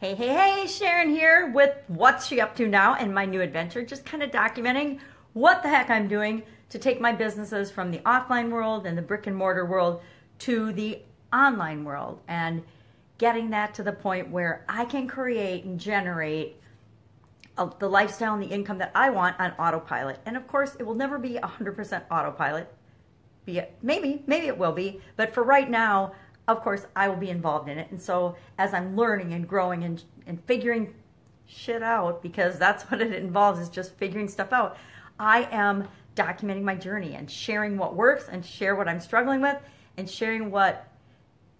Hey, hey, hey, Sharon here with What's She Up To Now and my new adventure, just kind of documenting what the heck I'm doing to take my businesses from the offline world and the brick and mortar world to the online world and getting that to the point where I can create and generate the lifestyle and the income that I want on autopilot. And of course, it will never be 100% autopilot. Maybe it will be, but for right now, of course, I will be involved in it. And so as I'm learning and growing and figuring shit out, because that's what it involves, is just figuring stuff out, I am documenting my journey and sharing what works and share what I'm struggling with and sharing what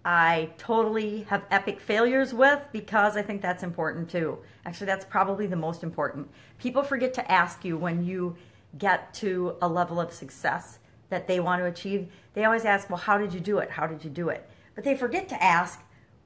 I totally have epic failures with, because I think that's important too. Actually, that's probably the most important. People forget to ask you when you get to a level of success that they want to achieve. They always ask, well, how did you do it? How did you do it? But they forget to ask,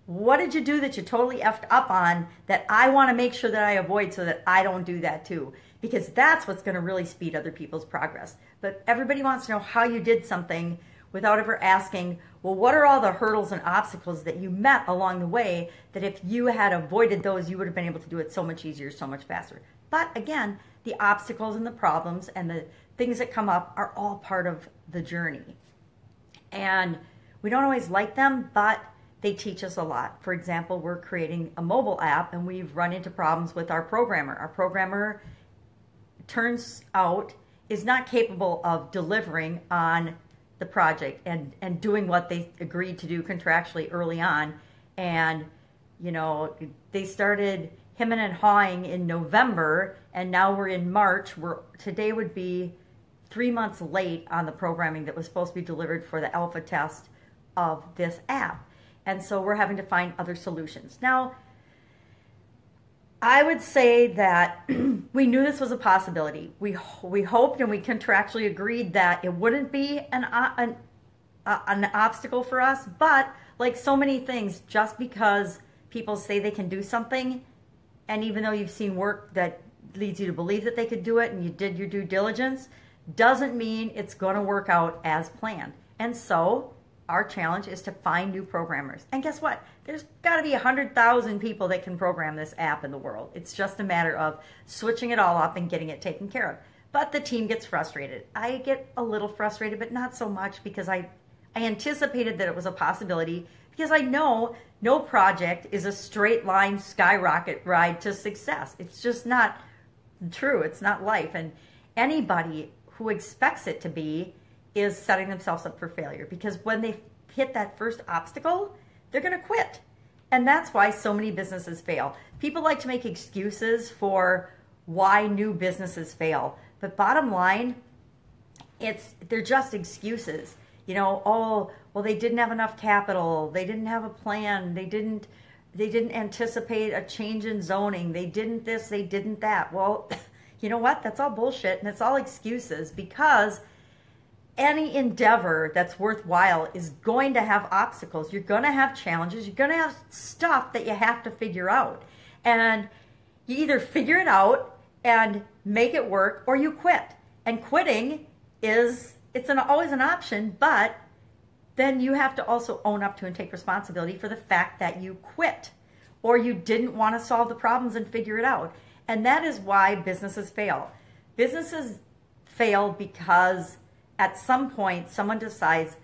what did you do that you totally effed up on that I want to make sure that I avoid so that I don't do that too? Because that's what's going to really speed other people's progress. But everybody wants to know how you did something without ever asking, well, what are all the hurdles and obstacles that you met along the way that if you had avoided those, you would have been able to do it so much easier, so much faster. But again, the obstacles and the problems and the things that come up are all part of the journey. And we don't always like them, but they teach us a lot. For example, we're creating a mobile app and we've run into problems with our programmer. Our programmer, turns out, is not capable of delivering on the project and doing what they agreed to do contractually early on. And, you know, they started hemming and hawing in November, and now we're in March. Today would be 3 months late on the programming that was supposed to be delivered for the alpha test of this app. And so we're having to find other solutions. Now, I would say that we knew this was a possibility. We hoped and we contractually agreed that it wouldn't be an obstacle for us. But like so many things, just because people say they can do something, and even though you've seen work that leads you to believe that they could do it and you did your due diligence, doesn't mean it's going to work out as planned. And so our challenge is to find new programmers. And guess what? There's got to be 100,000 people that can program this app in the world. It's just a matter of switching it all up and getting it taken care of. But the team gets frustrated. I get a little frustrated, but not so much, because I anticipated that it was a possibility, because I know no project is a straight line skyrocket ride to success. It's just not true. It's not life. And anybody who expects it to be is setting themselves up for failure, because when they hit that first obstacle, they're going to quit. And that's why so many businesses fail. People like to make excuses for why new businesses fail. But bottom line, they're just excuses. You know, oh, well, they didn't have enough capital. They didn't have a plan. They didn't anticipate a change in zoning. They didn't this, they didn't that. Well, you know what? That's all bullshit, and it's all excuses, because any endeavor that's worthwhile is going to have obstacles. You're going to have challenges. You're going to have stuff that you have to figure out. And you either figure it out and make it work, or you quit. And quitting always an option, but then you have to also own up to and take responsibility for the fact that you quit, or you didn't want to solve the problems and figure it out. And that is why businesses fail. Businesses fail because at some point, someone decides,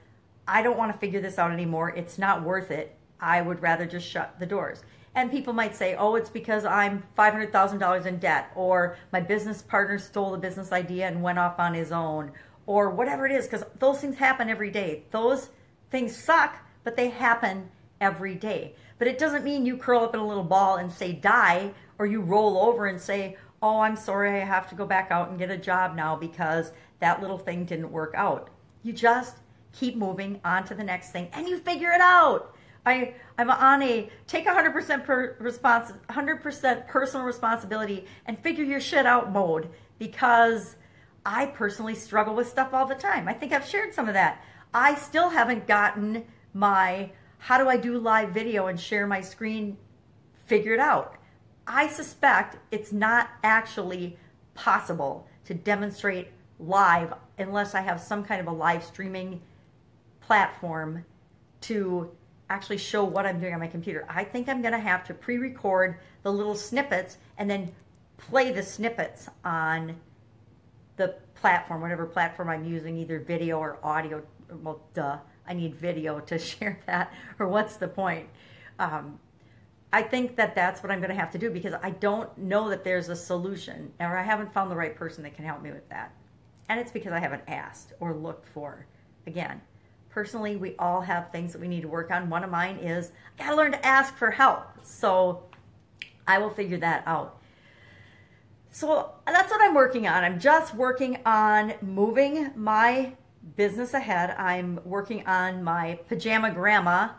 I don't want to figure this out anymore. It's not worth it. I would rather just shut the doors. And people might say, oh, it's because I'm $500,000 in debt, or my business partner stole the business idea and went off on his own, or whatever it is, because those things happen every day. Those things suck, but they happen every day. But it doesn't mean you curl up in a little ball and say die, or you roll over and say, oh, I'm sorry, I have to go back out and get a job now because that little thing didn't work out. You just keep moving on to the next thing, and you figure it out. I'm on a take 100% personal responsibility and figure your shit out mode, because I personally struggle with stuff all the time. I think I've shared some of that. I still haven't gotten my how do I do live video and share my screen figured out. I suspect it's not actually possible to demonstrate live unless I have some kind of a live streaming platform to actually show what I'm doing on my computer. I think I'm going to have to pre-record the little snippets and then play the snippets on the platform, whatever platform I'm using, either video or audio. Well, duh, I need video to share that, or what's the point? I think that that's what I'm going to have to do, because I don't know that there's a solution, or I haven't found the right person that can help me with that. And it's because I haven't asked or looked for. Again, personally, we all have things that we need to work on. One of mine is I gotta learn to ask for help. So I will figure that out. So that's what I'm working on. I'm just working on moving my business ahead. I'm working on my pajama grandma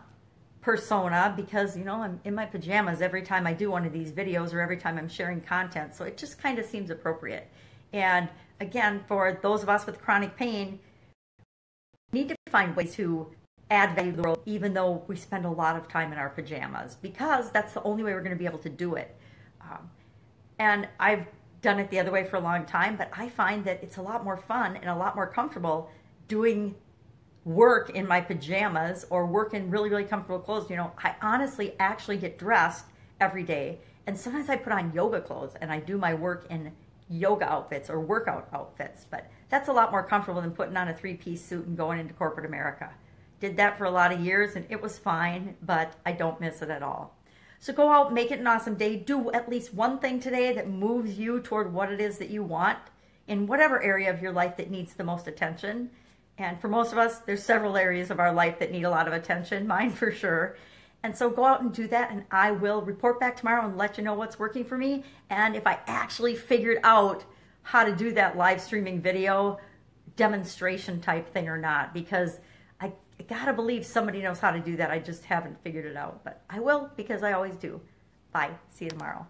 persona, because, you know, I'm in my pajamas every time I do one of these videos or every time I'm sharing content. So it just kind of seems appropriate. And again, for those of us with chronic pain, we need to find ways to add value to the world, even though we spend a lot of time in our pajamas, because that's the only way we're going to be able to do it. And I've done it the other way for a long time, but I find that it's a lot more fun and a lot more comfortable doing work in my pajamas or work in really, really comfortable clothes. You know, I honestly actually get dressed every day, and sometimes I put on yoga clothes and I do my work in yoga outfits or workout outfits, but that's a lot more comfortable than putting on a three-piece suit and going into corporate America. Did that for a lot of years and it was fine, but I don't miss it at all. So go out, make it an awesome day. Do at least one thing today that moves you toward what it is that you want in whatever area of your life that needs the most attention. And for most of us, there's several areas of our life that need a lot of attention, mine for sure. And so go out and do that, and I will report back tomorrow and let you know what's working for me, and if I actually figured out how to do that live streaming video demonstration type thing or not, because I gotta believe somebody knows how to do that. I just haven't figured it out, but I will, because I always do. Bye. See you tomorrow.